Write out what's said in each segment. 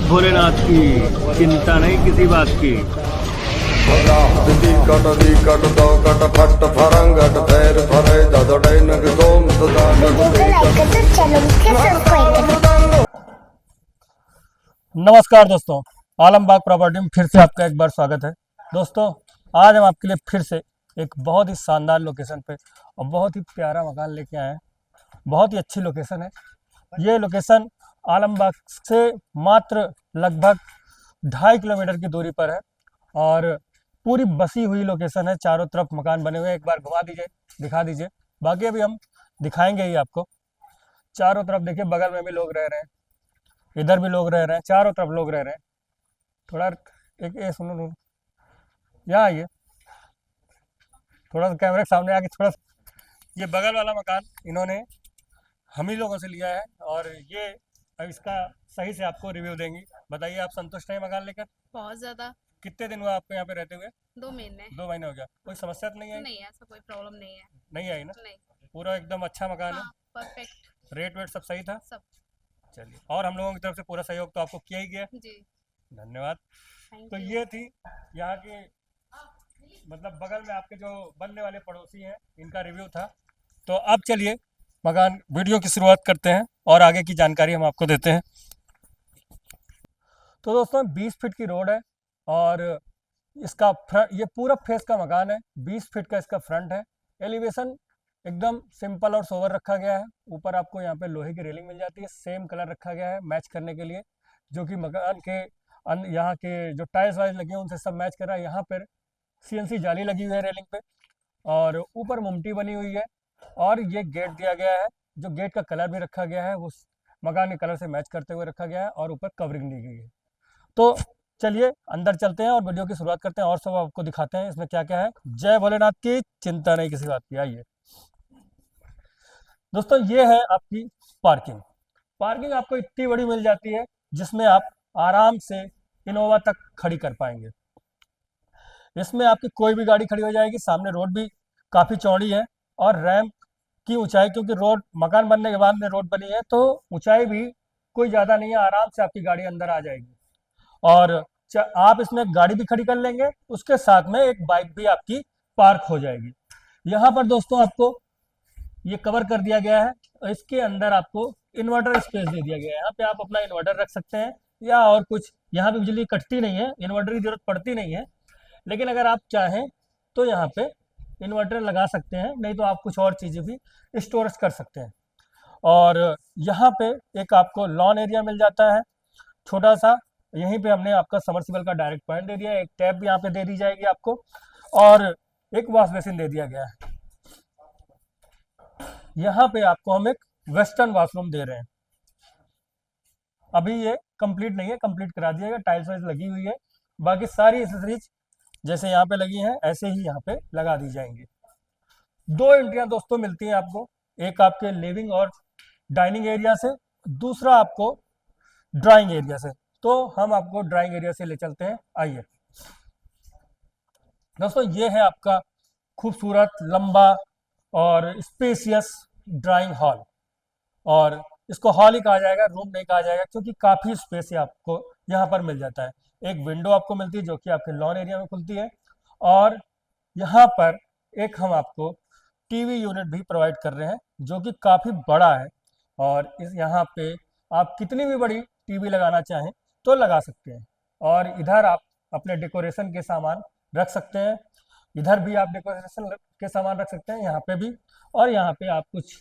भोलेनाथ की चिंता नहीं किसी बात की। नमस्कार दोस्तों, आलमबाग प्रॉपर्टी में फिर से आपका एक बार स्वागत है। दोस्तों, आज हम आपके लिए फिर से एक बहुत ही शानदार लोकेशन पे और बहुत ही प्यारा मकान लेके आए हैं। बहुत ही अच्छी लोकेशन है। ये लोकेशन आलमबाग से मात्र लगभग 2.5 किलोमीटर की दूरी पर है और पूरी बसी हुई लोकेशन है। चारों तरफ मकान बने हुए हैं। एक बार घुमा दीजिए, दिखा दीजिए। बाकी अभी हम दिखाएंगे ही आपको। चारों तरफ देखिए, बगल में भी लोग रह रहे हैं, इधर भी लोग रह रहे हैं, चारों तरफ लोग रह रहे हैं। थोड़ा एक ये सुनो, यहाँ आइए, थोड़ा सा कैमरे के सामने आके थोड़ा ये बगल वाला मकान इन्होंने हम ही लोगों से लिया है और ये अब इसका सही से आपको रिव्यू देंगी। बताइए, आप संतुष्ट हैं मकान लेकर? बहुत ज्यादा। कितने दिन हुआ आपको यहाँ पे रहते हुए? 2 महीने। 2 महीने हो गया। कोई समस्या तो नहीं आई? नहीं, ऐसा कोई प्रॉब्लम नहीं है। नहीं आई ना? नहीं। पूरा एकदम अच्छा मकान हाँ, है। परफेक्ट रेट वेट सब सही था? सब। चलिए, और हम लोगों की तरफ से पूरा सहयोग तो आपको किया ही गया। जी, धन्यवाद। थैंक तो यू। ये थी यहाँ की, मतलब बगल में आपके जो बनने वाले पड़ोसी हैं, इनका रिव्यू था। तो अब चलिए मकान वीडियो की शुरुआत करते हैं और आगे की जानकारी हम आपको देते हैं। तो दोस्तों, 20 फीट की रोड है और इसका फ्रंट, ये पूरा फेस का मकान है। 20 फीट का इसका फ्रंट है। एलिवेशन एकदम सिंपल और सोवर रखा गया है। ऊपर आपको यहाँ पे लोहे की रेलिंग मिल जाती है, सेम कलर रखा गया है मैच करने के लिए, जो कि मकान के यहाँ के जो टाइल्स वाइल्स लगे हैं उनसे सब मैच कर रहा है। यहाँ पर CNC जाली लगी हुई है रेलिंग पे और ऊपर मुमटी बनी हुई है और ये गेट दिया गया है, जो गेट का कलर भी रखा गया है वो मकान के कलर से मैच करते हुए रखा गया है और ऊपर कवरिंग दी गई है। तो चलिए अंदर चलते हैं और वीडियो की शुरुआत करते हैं और सब आपको दिखाते हैं इसमें क्या क्या है। जय भोलेनाथ की चिंता नहीं किसी बात की। आइए दोस्तों, ये है आपकी पार्किंग। पार्किंग आपको इतनी बड़ी मिल जाती है जिसमें आप आराम से इनोवा तक खड़ी कर पाएंगे। इसमें आपकी कोई भी गाड़ी खड़ी हो जाएगी। सामने रोड भी काफ़ी चौड़ी है और रैंप की ऊंचाई, क्योंकि रोड मकान बनने के बाद में रोड बनी है तो ऊंचाई भी कोई ज़्यादा नहीं है, आराम से आपकी गाड़ी अंदर आ जाएगी। और आप इसमें गाड़ी भी खड़ी कर लेंगे, उसके साथ में एक बाइक भी आपकी पार्क हो जाएगी। यहाँ पर दोस्तों आपको ये कवर कर दिया गया है और इसके अंदर आपको इन्वर्टर स्पेस दे दिया गया है। यहाँ पे आप अपना इन्वर्टर रख सकते हैं या और कुछ। यहाँ पे बिजली कटती नहीं है, इन्वर्टर की जरूरत पड़ती नहीं है, लेकिन अगर आप चाहें तो यहाँ पे इन्वर्टर लगा सकते हैं, नहीं तो आप कुछ और चीज़ें भी स्टोरेज कर सकते हैं। और यहाँ पे एक आपको लॉन एरिया मिल जाता है छोटा सा। यहीं पे हमने आपका समरसिबल का डायरेक्ट पॉइंट दे दिया है। एक टैप भी यहाँ पे दे दी जाएगी आपको और एक वॉश बेसिन दे दिया गया है। यहाँ पे आपको हम एक वेस्टर्न वॉशरूम दे रहे हैं। अभी ये कंप्लीट नहीं है, कंप्लीट करा दिया गया, टाइल्स वाइल्स लगी हुई है। बाकी सारी एसेसरीज जैसे यहाँ पे लगी हैं ऐसे ही यहाँ पे लगा दी जाएंगी। 2 एंट्रियां दोस्तों मिलती हैं आपको, एक आपके लिविंग और डाइनिंग एरिया से, दूसरा आपको ड्राइंग एरिया से। तो हम आपको ड्राइंग एरिया से ले चलते हैं। आइए दोस्तों, ये है आपका खूबसूरत लंबा और स्पेसियस ड्राइंग हॉल। और इसको हॉल ही कहा जाएगा, रूम नहीं कहा जाएगा, क्योंकि काफ़ी स्पेस आपको यहाँ पर मिल जाता है। एक विंडो आपको मिलती है जो कि आपके लॉन एरिया में खुलती है और यहाँ पर एक हम आपको टीवी यूनिट भी प्रोवाइड कर रहे हैं जो कि काफ़ी बड़ा है। और इस यहाँ पे आप कितनी भी बड़ी टीवी लगाना चाहें तो लगा सकते हैं। और इधर आप अपने डेकोरेशन के सामान रख सकते हैं, इधर भी आप डेकोरेशन के सामान रख सकते हैं, यहाँ पे भी। और यहाँ पे आप कुछ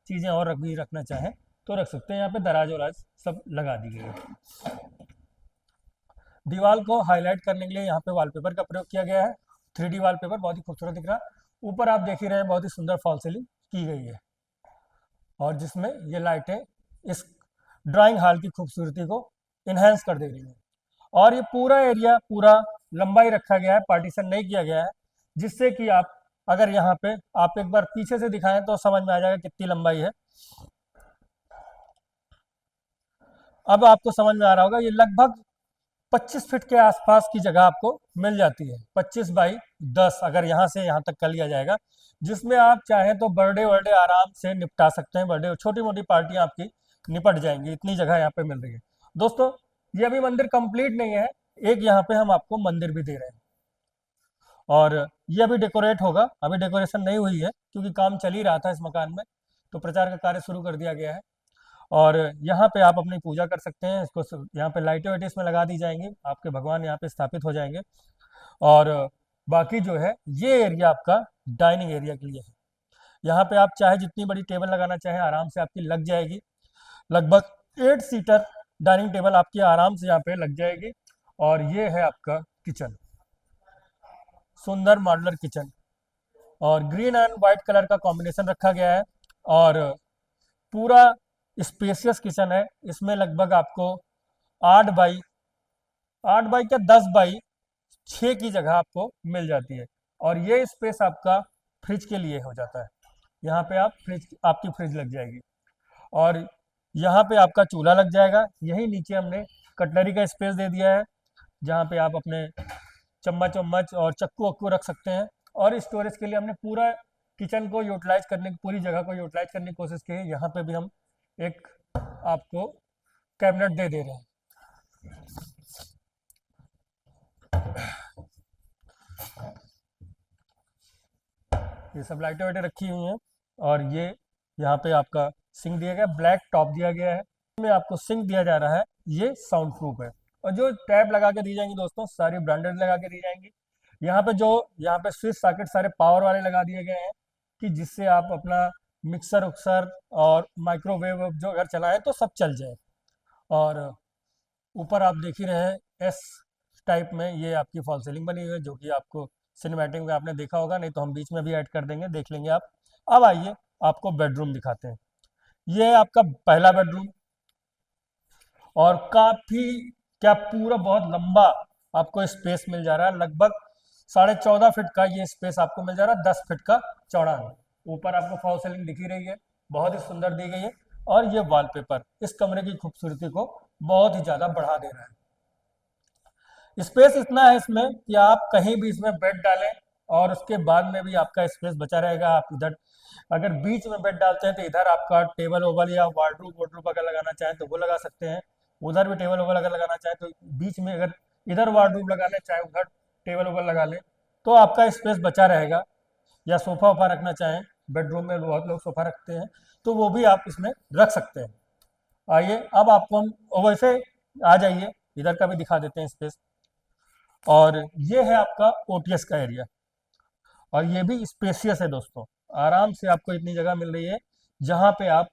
चीज़ें और भी रखना चाहें तो रख सकते हैं। यहाँ पे दराज वराज सब लगा दी गई है। दीवार को हाईलाइट करने के लिए यहाँ पे वॉलपेपर का प्रयोग किया गया है। 3D वॉलपेपर बहुत ही खूबसूरत दिख रहा है। ऊपर आप देख ही रहे हैं, बहुत ही सुंदर फॉल सीलिंग की गई है और जिसमें ये लाइटें इस ड्राइंग हॉल की खूबसूरती को इन्हेंस कर दे रही हैं। और ये पूरा एरिया पूरा लंबाई रखा गया है, पार्टीशन नहीं किया गया है, जिससे कि आप अगर यहाँ पे आप एक बार पीछे से दिखाएं तो समझ में आ जाएगा कितनी लंबाई है। अब आपको समझ में आ रहा होगा, ये लगभग 25 फीट के आसपास की जगह आपको मिल जाती है। 25 बाई 10 अगर यहाँ से यहाँ तक कर लिया जाएगा, जिसमें आप चाहें तो बर्थडे वर्डे आराम से निपटा सकते हैं। बर्थडे छोटी मोटी पार्टियाँ आपकी निपट जाएंगी, इतनी जगह यहाँ पे मिल रही है। दोस्तों, ये अभी मंदिर कंप्लीट नहीं है, एक यहाँ पे हम आपको मंदिर भी दे रहे हैं। और ये अभी डेकोरेट होगा, अभी डेकोरेशन नहीं हुई है क्योंकि काम चल ही रहा था इस मकान में, तो प्रचार का कार्य शुरू कर दिया गया है। और यहाँ पे आप अपनी पूजा कर सकते हैं। इसको यहाँ पे लाइटें वाइटें इसमें लगा दी जाएंगी, आपके भगवान यहाँ पे स्थापित हो जाएंगे। और बाकी जो है ये एरिया आपका डाइनिंग एरिया के लिए है। यहाँ पे आप चाहे जितनी बड़ी टेबल लगाना चाहें आराम से आपकी लग जाएगी। लगभग 8 सीटर डाइनिंग टेबल आपकी आराम से यहाँ पे लग जाएगी। और ये है आपका किचन, सुंदर मॉड्यूलर किचन, और ग्रीन एंड वाइट कलर का कॉम्बिनेशन रखा गया है। और पूरा स्पेसियस किचन है। इसमें लगभग आपको 8 बाई क्या 10 बाई 6 की जगह आपको मिल जाती है। और ये स्पेस आपका फ्रिज के लिए हो जाता है। यहाँ पे आपकी फ्रिज लग जाएगी। और यहाँ पे आपका चूल्हा लग जाएगा। यही नीचे हमने कटलरी का स्पेस दे दिया है, जहाँ पे आप अपने चम्मच वम्मच और चक्कू वक्कू रख सकते हैं। और स्टोरेज के लिए हमने पूरा किचन को यूटिलाइज करने की, पूरी जगह को यूटिलाइज करने की कोशिश की है। यहाँ पे भी हम एक आपको कैबिनेट दे रहे हैं। ये सब लाइटें वाइटें रखी हुई हैं। और ये यहाँ पे आपका सिंक दिया गया, ब्लैक टॉप दिया गया है। इसमें आपको सिंक दिया जा रहा है, ये साउंड प्रूफ है। और जो टैब लगा के दी जाएंगी दोस्तों, सारी ब्रांडेड लगा के दी जाएंगी। यहाँ पे स्विच सॉकेट सारे पावर वाले लगा दिए गए हैं कि जिससे आप अपना मिक्सर उक्सर और माइक्रोवेव जो अगर चलाएं तो सब चल जाए। और ऊपर आप देख ही रहे हैं एस टाइप में ये आपकी फॉल सीलिंग बनी हुई है, जो कि आपको सिनेमैटिक में आपने देखा होगा, नहीं तो हम बीच में भी ऐड कर देंगे, देख लेंगे आप। अब आइए आपको बेडरूम दिखाते हैं। ये है आपका पहला बेडरूम, और काफी क्या पूरा बहुत लंबा आपको स्पेस मिल जा रहा है। लगभग 14.5 फीट का ये स्पेस आपको मिल जा रहा है, 10 फीट का चौड़ा है। ऊपर आपको फॉल सीलिंग दिख ही रही है, बहुत ही सुंदर दी गई है। और ये वॉलपेपर इस कमरे की खूबसूरती को बहुत ही ज्यादा बढ़ा दे रहा है। स्पेस इतना है इसमें कि आप कहीं भी इसमें बेड डालें और उसके बाद में भी आपका स्पेस बचा रहेगा। आप इधर अगर बीच में बेड डालते हैं तो इधर आपका टेबल ओबल या वार्डरोब अगर लगाना चाहें तो वो लगा सकते हैं। उधर भी टेबल ओबल अगर लगाना चाहें तो बीच में, अगर इधर वार्डरोब लगा लें चाहे उधर टेबल ओबल लगा लें तो आपका स्पेस बचा रहेगा। या सोफा वोफा रखना चाहें, बेडरूम में बहुत लोग सोफा रखते हैं, तो वो भी आप इसमें रख सकते हैं। आइए अब आपको हम वैसे आ जाइए, इधर का भी दिखा देते हैं स्पेस। और ये है आपका ओटीएस का एरिया, और ये भी स्पेसियस है दोस्तों। आराम से आपको इतनी जगह मिल रही है जहाँ पे आप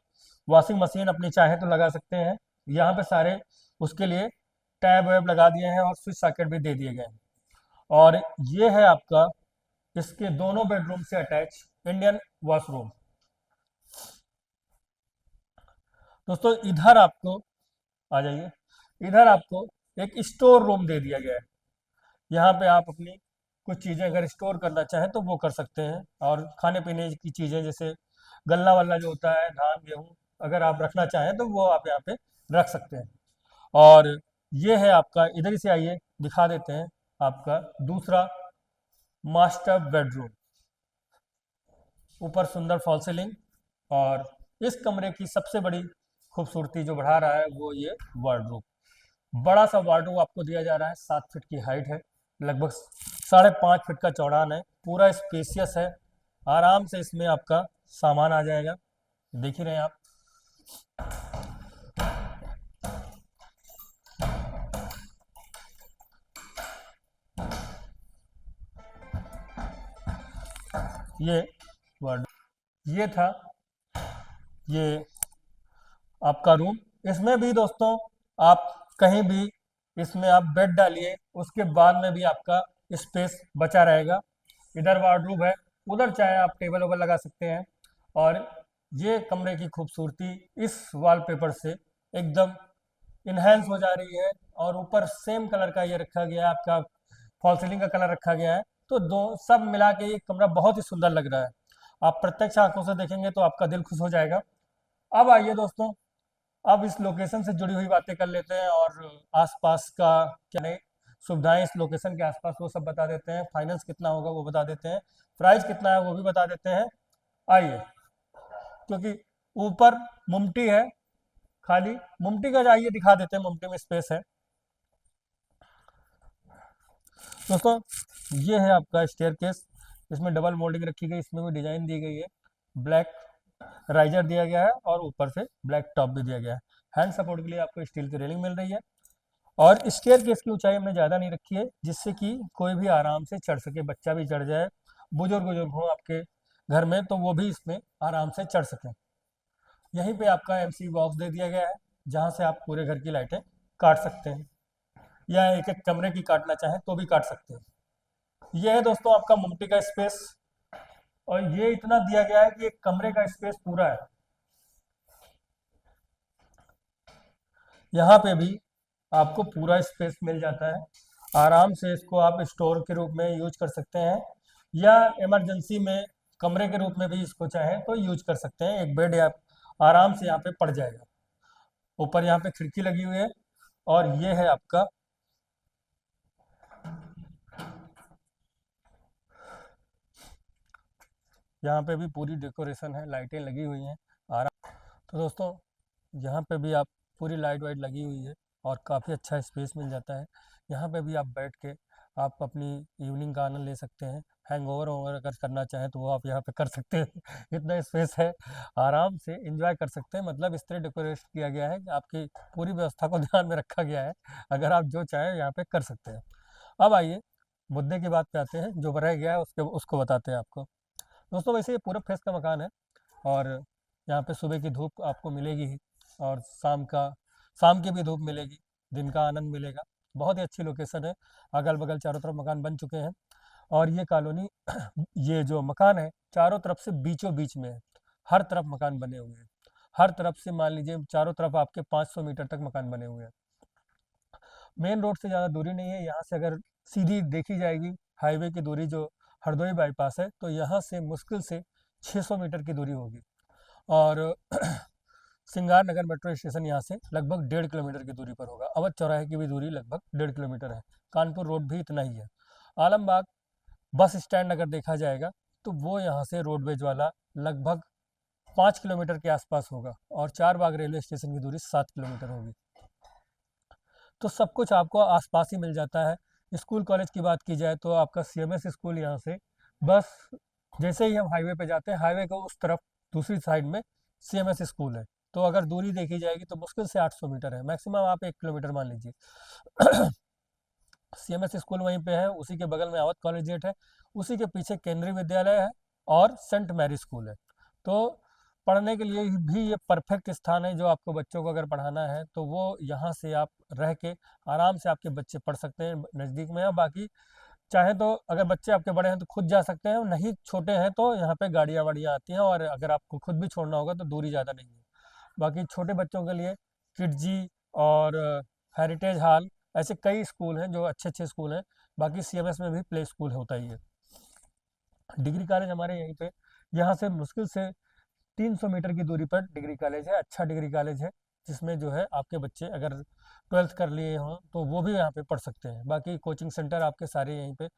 वॉशिंग मशीन अपनी चाहें तो लगा सकते हैं। यहाँ पे सारे उसके लिए टैब वैब लगा दिए हैं और स्विच सॉकेट भी दे दिए गए हैं। और ये है आपका इसके दोनों बेडरूम से अटैच इंडियन वॉशरूम। दोस्तों इधर आपको आ जाइए, इधर आपको एक स्टोर रूम दे दिया गया है। यहाँ पे आप अपनी कुछ चीज़ें अगर स्टोर करना चाहें तो वो कर सकते हैं। और खाने पीने की चीज़ें जैसे गल्ला वल्ला जो होता है, धान गेहूँ अगर आप रखना चाहें तो वो आप यहाँ पे रख सकते हैं। और ये है आपका, इधर ही से आइए दिखा देते हैं आपका दूसरा मास्टर बेडरूम। ऊपर सुंदर फॉल सीलिंग, और इस कमरे की सबसे बड़ी खूबसूरती जो बढ़ा रहा है वो ये वार्डरोब। बड़ा सा वार्डरोब आपको दिया जा रहा है, 7 फीट की हाइट है, लगभग 5.5 फीट का चौड़ान है, पूरा स्पेसियस है। आराम से इसमें आपका सामान आ जाएगा, देख ही रहे हैं आप। ये वार्डरोब, ये था ये आपका रूम। इसमें भी दोस्तों आप कहीं भी इसमें आप बेड डालिए, उसके बाद में भी आपका स्पेस बचा रहेगा। इधर वार्डरोब है, उधर चाहे आप टेबल वगैरह लगा सकते हैं। और ये कमरे की खूबसूरती इस वॉलपेपर से एकदम इन्हेंस हो जा रही है। और ऊपर सेम कलर का ये रखा गया है, आपका फॉल सीलिंग का कलर रखा गया है, तो दो सब मिला के ये कमरा बहुत ही सुंदर लग रहा है। आप प्रत्यक्ष आंखों से देखेंगे तो आपका दिल खुश हो जाएगा। अब आइए दोस्तों, अब इस लोकेशन से जुड़ी हुई बातें कर लेते हैं और आसपास का क्या नहीं सुविधाएं इस लोकेशन के आसपास वो सब बता देते हैं। फाइनेंस कितना होगा वो बता देते हैं, प्राइस कितना है वो भी बता देते हैं। आइए, क्योंकि ऊपर मुमटी है, खाली मुमटी का जाइए दिखा देते हैं, मुमटी में स्पेस है। दोस्तों ये है आपका स्टेयरकेस, इसमें डबल मोल्डिंग रखी गई, इसमें भी डिजाइन दी गई है, ब्लैक राइजर दिया गया है और ऊपर से ब्लैक टॉप भी दिया गया है। हैंड सपोर्ट के लिए आपको स्टील की रेलिंग मिल रही है और स्टेयरकेस की ऊंचाई हमने ज़्यादा नहीं रखी है जिससे कि कोई भी आराम से चढ़ सके, बच्चा भी चढ़ जाए, बुजुर्ग हो आपके घर में तो वो भी इसमें आराम से चढ़ सकें। यहीं पे आपका एमसी बॉक्स दे दिया गया है जहाँ से आप पूरे घर की लाइटें काट सकते हैं या एक एक कमरे की काटना चाहें तो भी काट सकते हैं। यह है दोस्तों आपका मल्टी का स्पेस और ये इतना दिया गया है कि एक कमरे का स्पेस पूरा है। यहाँ पे भी आपको पूरा स्पेस मिल जाता है, आराम से इसको आप स्टोर के रूप में यूज कर सकते हैं या इमरजेंसी में कमरे के रूप में भी इसको चाहें तो यूज कर सकते हैं। एक बेड आप आराम से यहाँ पे पड़ जाएगा। ऊपर यहाँ पे खिड़की लगी हुई है और ये है आपका यहाँ पे भी पूरी डेकोरेशन है, लाइटें लगी हुई हैं आराम। तो दोस्तों यहाँ पे भी आप पूरी लाइट वाइट लगी हुई है और काफ़ी अच्छा स्पेस मिल जाता है। यहाँ पे भी आप बैठ के आप अपनी इवनिंग का आनंद ले सकते हैं। हैंगओवर ओवर अगर करना चाहें तो वो आप यहाँ पे कर सकते हैं इतना स्पेस है, आराम से एंजॉय कर सकते हैं। मतलब इस तरह डेकोरेट किया गया है कि आपकी पूरी व्यवस्था को ध्यान में रखा गया है, अगर आप जो चाहें यहाँ पे कर सकते हैं। अब आइए मुद्दे की बात पे आते हैं, जो रह गया है उसको बताते हैं आपको। दोस्तों वैसे ये पूरब फेस का मकान है और यहाँ पे सुबह की धूप आपको मिलेगी ही और शाम की भी धूप मिलेगी, दिन का आनंद मिलेगा। बहुत ही अच्छी लोकेशन है, अगल बगल चारों तरफ मकान बन चुके हैं और ये कॉलोनी ये जो मकान है चारों तरफ से बीचों बीच में है, हर तरफ मकान बने हुए हैं, हर तरफ से मान लीजिए चारों तरफ आपके 500 मीटर तक मकान बने हुए हैं। मेन रोड से ज़्यादा दूरी नहीं है, यहाँ से अगर सीधी देखी जाएगी हाईवे की दूरी जो हरदोई बाईपास है तो यहाँ से मुश्किल से 600 मीटर की दूरी होगी और सिंगार नगर मेट्रो स्टेशन यहाँ से लगभग 1.5 किलोमीटर की दूरी पर होगा। अवध चौराहे की भी दूरी लगभग 1.5 किलोमीटर है। कानपुर रोड भी इतना ही है। आलमबाग बस स्टैंड अगर देखा जाएगा तो वो यहाँ से रोडवेज वाला लगभग 5 किलोमीटर के आसपास होगा और चारबाग रेलवे स्टेशन की दूरी 7 किलोमीटर होगी। तो सब कुछ आपको आसपास ही मिल जाता है। स्कूल कॉलेज की बात की जाए तो आपका CMS स्कूल यहाँ से बस जैसे ही हम हाईवे पे जाते हैं, हाईवे को उस तरफ दूसरी साइड में CMS स्कूल है। तो अगर दूरी देखी जाएगी तो मुश्किल से 800 मीटर है, मैक्सिमम आप 1 किलोमीटर मान लीजिए। CMS स्कूल वहीं पे है, उसी के बगल में अवध कॉलेजिएट है, उसी के पीछे केंद्रीय विद्यालय है और सेंट मैरी स्कूल है। तो पढ़ने के लिए भी ये परफेक्ट स्थान है। जो आपको बच्चों को अगर पढ़ाना है तो वो यहाँ से आप रह के आराम से आपके बच्चे पढ़ सकते हैं नज़दीक में। या बाकी चाहे तो अगर बच्चे आपके बड़े हैं तो खुद जा सकते हैं, नहीं छोटे हैं तो यहाँ पे गाड़ियाँ वाड़ियाँ आती हैं और अगर आपको खुद भी छोड़ना होगा तो दूरी ज़्यादा नहीं है। बाकी छोटे बच्चों के लिए किडजी और हेरिटेज हॉल ऐसे कई स्कूल हैं जो अच्छे अच्छे स्कूल हैं। बाकी CMS में भी प्ले स्कूल होता ही है। डिग्री कॉलेज हमारे यहीं पे, यहाँ से मुश्किल से 300 मीटर की दूरी पर डिग्री कॉलेज है, अच्छा डिग्री कॉलेज है जिसमें जो है आपके बच्चे अगर 12th कर लिए हों तो वो भी यहाँ पे पढ़ सकते हैं। बाकी कोचिंग सेंटर आपके सारे यहीं पे,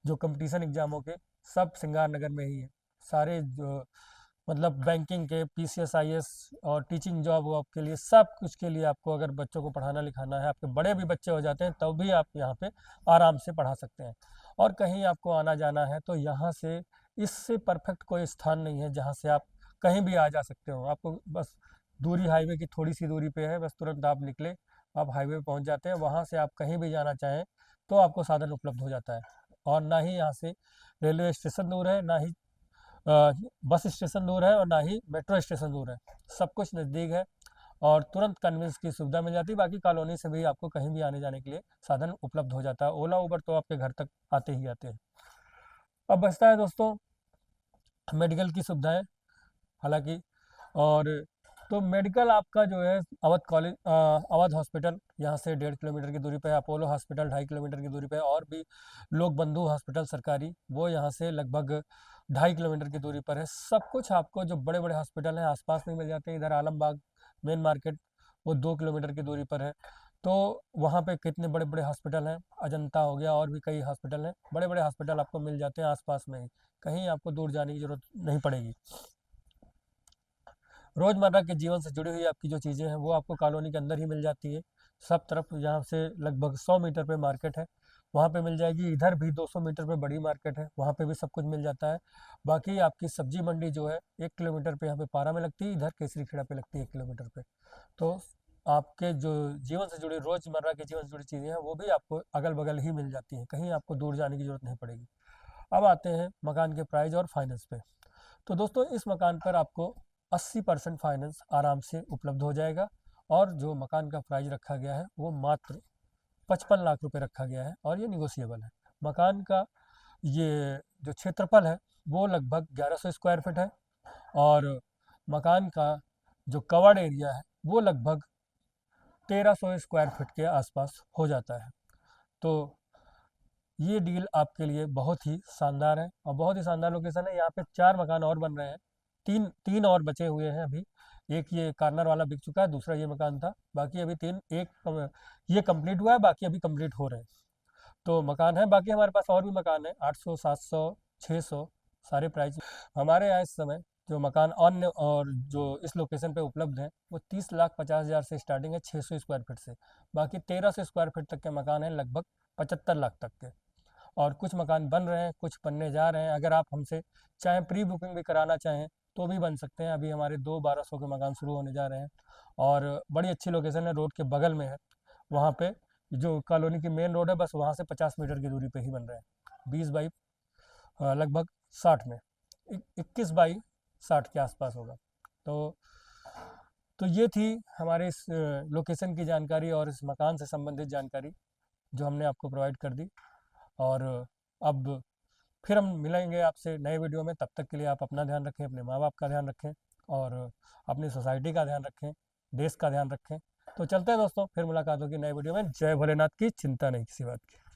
जो कंपटीशन एग्जामों के सब सिंगार नगर में ही है। सारे जो मतलब बैंकिंग के PCS IAS और टीचिंग जॉब वॉब के लिए सब कुछ के लिए आपको अगर बच्चों को पढ़ाना लिखाना है, आपके बड़े भी बच्चे हो जाते हैं तब भी आप यहाँ पे आराम से पढ़ा सकते हैं। और कहीं आपको आना जाना है तो यहाँ से इससे परफेक्ट कोई स्थान नहीं है जहाँ से आप कहीं भी आ जा सकते हो। आपको बस दूरी हाईवे की थोड़ी सी दूरी पे है, बस तुरंत आप निकले आप हाईवे पे पहुँच जाते हैं। वहाँ से आप कहीं भी जाना चाहें तो आपको साधन उपलब्ध हो जाता है और ना ही यहाँ से रेलवे स्टेशन दूर है, ना ही बस स्टेशन दूर है और ना ही मेट्रो स्टेशन दूर है। सब कुछ नज़दीक है और तुरंत कन्वेंस की सुविधा मिल जाती है। बाकी कॉलोनी से भी आपको कहीं भी आने जाने के लिए साधन उपलब्ध हो जाता है। ओला उबर तो आपके घर तक आते ही आते हैं। अब बचता है दोस्तों मेडिकल की सुविधाएं, हालांकि और तो मेडिकल आपका जो है अवध कॉलेज अवध हॉस्पिटल यहाँ से 1.5 किलोमीटर की दूरी पे है। अपोलो हॉस्पिटल 2.5 किलोमीटर की दूरी पे है और भी लोक बंधु हॉस्पिटल सरकारी वो यहाँ से लगभग 2.5 किलोमीटर की दूरी पर है। सब कुछ आपको जो बड़े बड़े हॉस्पिटल हैं आसपास में मिल जाते हैं। इधर आलमबाग मेन मार्केट वो 2 किलोमीटर की दूरी पर है। तो वहाँ पे कितने बड़े बड़े हॉस्पिटल हैं, अजंता हो गया और भी कई हॉस्पिटल हैं, बड़े बड़े हॉस्पिटल आपको मिल जाते हैं आसपास में ही, कहीं आपको दूर जाने की ज़रूरत नहीं पड़ेगी। रोज़मर्रा के जीवन से जुड़ी हुई आपकी जो चीज़ें हैं वो आपको कॉलोनी के अंदर ही मिल जाती है। सब तरफ यहाँ से लगभग 100 मीटर पे मार्केट है वहाँ पे मिल जाएगी। इधर भी 200 मीटर पे बड़ी मार्केट है, वहाँ पे भी सब कुछ मिल जाता है। बाकी आपकी सब्जी मंडी जो है 1 किलोमीटर पे यहाँ पे पारा में लगती है, इधर केसरी खेड़ा पे लगती है 1 किलोमीटर पे। तो आपके जो जीवन से जुड़ी, रोज़मर्रा के जीवन से जुड़ी चीज़ें हैं वो भी आपको अगल बगल ही मिल जाती हैं, कहीं आपको दूर जाने की ज़रूरत नहीं पड़ेगी। अब आते हैं मकान के प्राइस और फाइनेंस पे। तो दोस्तों इस मकान पर आपको 80% फाइनेंस आराम से उपलब्ध हो जाएगा, और जो मकान का प्राइस रखा गया है वो मात्र 55 लाख रुपए रखा गया है, और ये निगोशिएबल है। मकान का ये जो क्षेत्रफल है वो लगभग 1100 स्क्वायर फीट है, और मकान का जो कवर्ड एरिया है वो लगभग 1300 स्क्वायर फीट के आसपास हो जाता है। तो ये डील आपके लिए बहुत ही शानदार है, और बहुत ही शानदार लोकेशन है। यहाँ पे 4 मकान और बन रहे हैं, तीन तीन और बचे हुए हैं अभी। एक ये कार्नर वाला बिक चुका है, दूसरा ये मकान था, बाकी अभी ये कंप्लीट हुआ है, बाकी अभी कंप्लीट हो रहे हैं। तो मकान है, बाकी हमारे पास और भी मकान है 800, 700, 600 सारे प्राइस। हमारे यहाँ इस समय जो मकान अन्य और जो इस लोकेशन पे उपलब्ध हैं वो 30,50,000 से स्टार्टिंग है, 600 स्क्वायर फीट से। बाकी 1300 स्क्वायर फीट तक के मकान हैं, लगभग 75 लाख तक के। और कुछ मकान बन रहे हैं, कुछ बनने जा रहे हैं। अगर आप हमसे चाहें प्री बुकिंग भी कराना चाहें तो भी बन सकते हैं। अभी हमारे 2 1200 के मकान शुरू होने जा रहे हैं, और बड़ी अच्छी लोकेशन है, रोड के बगल में है। वहाँ पे जो कॉलोनी की मेन रोड है, बस वहाँ से 50 मीटर की दूरी पे ही बन रहे हैं। 20 बाई लगभग 60 में, 21 बाई 60 के आसपास होगा। तो ये थी हमारे इस लोकेशन की जानकारी और इस मकान से संबंधित जानकारी जो हमने आपको प्रोवाइड कर दी। और अब फिर हम मिलेंगे आपसे नए वीडियो में। तब तक के लिए आप अपना ध्यान रखें, अपने माँ बाप का ध्यान रखें, और अपनी सोसाइटी का ध्यान रखें, देश का ध्यान रखें। तो चलते हैं दोस्तों, फिर मुलाकात होगी नए वीडियो में। जय भोलेनाथ की चिंता नहीं किसी बात की।